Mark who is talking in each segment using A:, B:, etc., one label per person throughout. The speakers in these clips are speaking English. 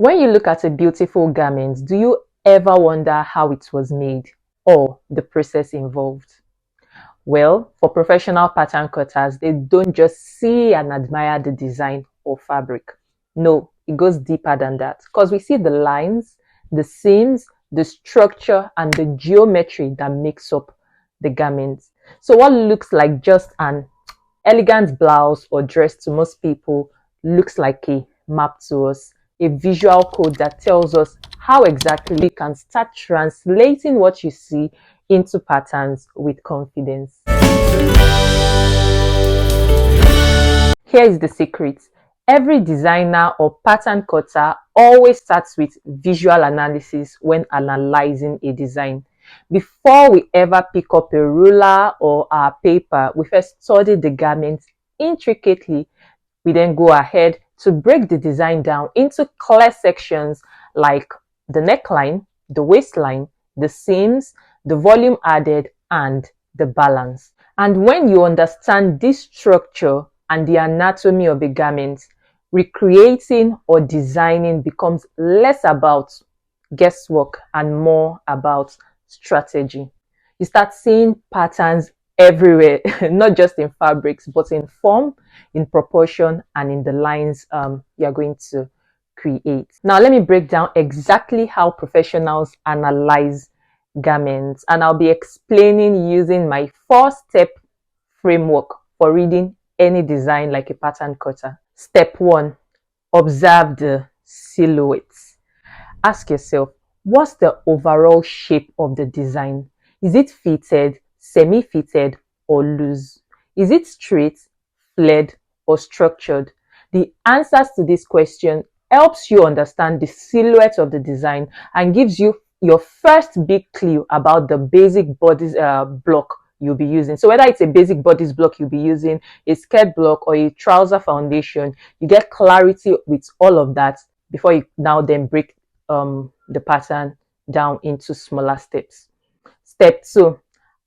A: When you look at a beautiful garment, do you ever wonder how it was made or the process involved? Well, for professional pattern cutters, they don't just see and admire the design or fabric. No, it goes deeper than that because we see the lines, the seams, the structure, and the geometry that makes up the garment. So, what looks like just an elegant blouse or dress to most people looks like a map to us, a visual code that tells us how exactly we can start translating what you see into patterns with confidence. Here is the secret. Every designer or pattern cutter always starts with visual analysis when analyzing a design. Before we ever pick up a ruler or our paper, we first study the garment intricately. We then go ahead to break the design down into clear sections like the neckline, the waistline, the seams, the volume added, and the balance. And when you understand this structure and the anatomy of a garment, recreating or designing becomes less about guesswork and more about strategy. You start seeing patterns everywhere, not just in fabrics, but in form, in proportion, and in the lines you're going to create. Now, let me break down exactly how professionals analyze garments, and I'll be explaining using my 4-step framework for reading any design like a pattern cutter. Step 1, observe the silhouettes. Ask yourself, what's the overall shape of the design? Is it fitted, semi-fitted, or loose? Is it straight, flared, or structured? The answers to this question helps you understand the silhouette of the design and gives you your first big clue about the basic bodies block you'll be using. So whether it's a basic bodice block you'll be using, a skirt block, or a trouser foundation, you get clarity with all of that before you now then break the pattern down into smaller steps. Step 2,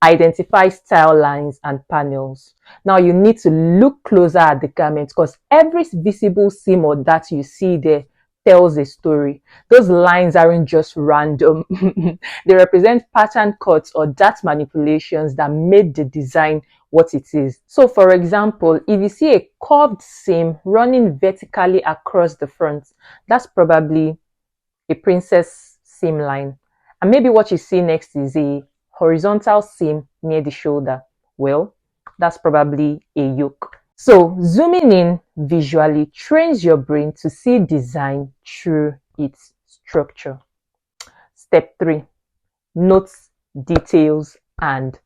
A: identify style lines and panels. Now you need to look closer at the garment because every visible seam or dart you see there tells a story. Those lines aren't just random. They represent pattern cuts or dart manipulations that made the design what it is. So for example, if you see a curved seam running vertically across the front, that's probably a princess seam line. And maybe what you see next is a horizontal seam near the shoulder. Well, that's probably a yoke. So zooming in visually trains your brain to see design through its structure. Step 3, notes, details, and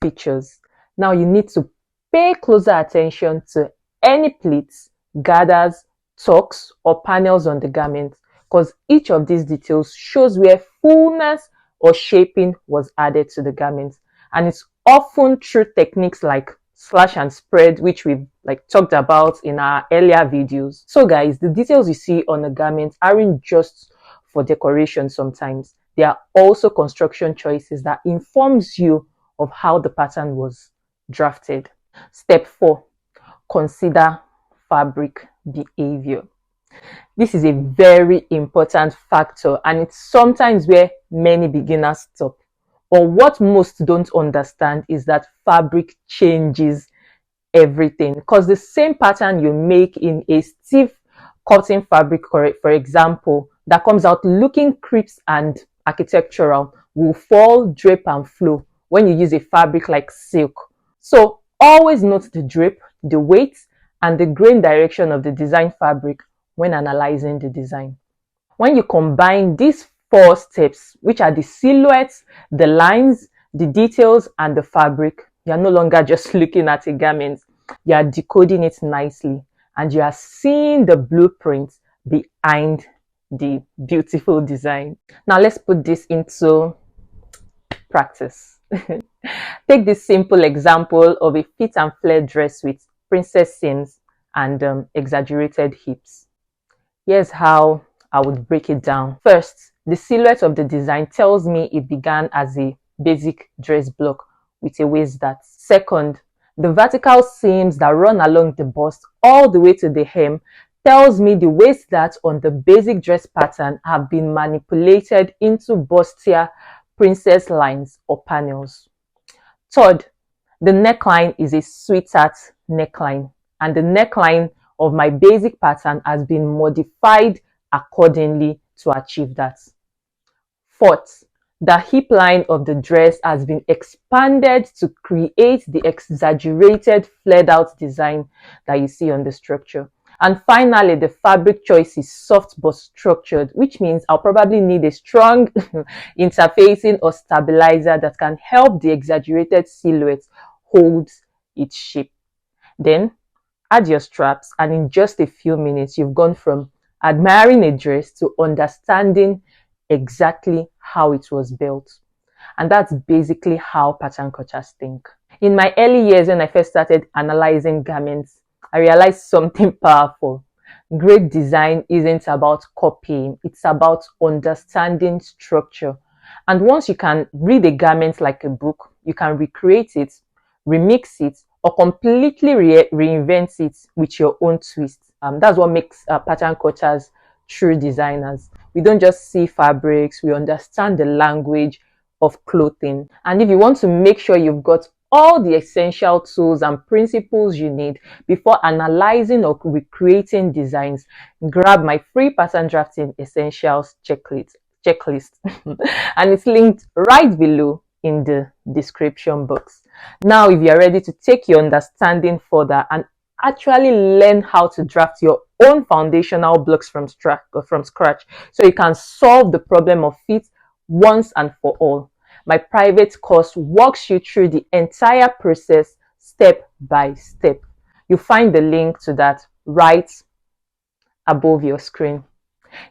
A: features. Now you need to pay closer attention to any pleats, gathers, tucks, or panels on the garment because each of these details shows where fullness or shaping was added to the garment. And it's often through techniques like slash and spread, which we've talked about in our earlier videos. So guys, the details you see on the garment aren't just for decoration sometimes. They are also construction choices that informs you of how the pattern was drafted. Step 4, consider fabric behavior. This is a very important factor and it's sometimes where many beginners stop. But what most don't understand is that fabric changes everything because the same pattern you make in a stiff cotton fabric, for example, that comes out looking crisp and architectural will fall, drape, and flow when you use a fabric like silk. So always note the drape, the weight, and the grain direction of the design fabric when analyzing the design. When you combine these 4 steps, which are the silhouettes, the lines, the details, and the fabric, you're no longer just looking at a garment, you are decoding it nicely and you are seeing the blueprint behind the beautiful design. Now let's put this into practice. Take this simple example of a fit and flare dress with princess seams and exaggerated hips. Here's how I would break it down. First, the silhouette of the design tells me it began as a basic dress block with a waist dart. Second, the vertical seams that run along the bust all the way to the hem tells me the waist darts on the basic dress pattern have been manipulated into bustier princess lines or panels. Third, the neckline is a sweetheart neckline, and the neckline of my basic pattern has been modified accordingly to achieve that. Fourth, the hip line of the dress has been expanded to create the exaggerated flared out design that you see on the structure. And finally, the fabric choice is soft but structured, which means I'll probably need a strong interfacing or stabilizer that can help the exaggerated silhouette hold its shape. Then add your straps, and in just a few minutes, you've gone from admiring a dress to understanding exactly how it was built. And that's basically how pattern cutters think. In my early years, when I first started analyzing garments, I realized something powerful. Great design isn't about copying, it's about understanding structure. And once you can read a garment like a book, you can recreate it, remix it, or completely reinvent it with your own twist. That's what makes pattern cutters true designers. We don't just see fabrics, we understand the language of clothing. And if you want to make sure you've got all the essential tools and principles you need before analyzing or recreating designs, grab my free pattern drafting essentials checklist and it's linked right below in the description box. Now, if you're ready to take your understanding further and actually learn how to draft your own foundational blocks from scratch so you can solve the problem of fit once and for all, my private course walks you through the entire process step by step. You'll find the link to that right above your screen.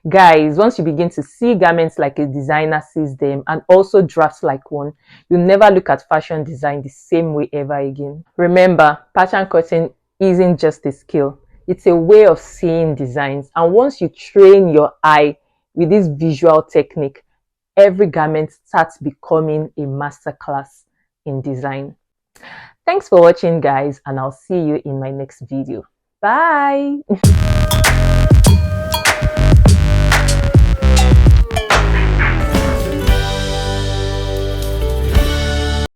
A: Guys, once you begin to see garments like a designer sees them and also drafts like one, you'll never look at fashion design the same way ever again. Remember, pattern cutting isn't just a skill, it's a way of seeing designs. And once you train your eye with this visual technique, every garment starts becoming a masterclass in design. Thanks for watching, guys, and I'll see you in my next video. Bye.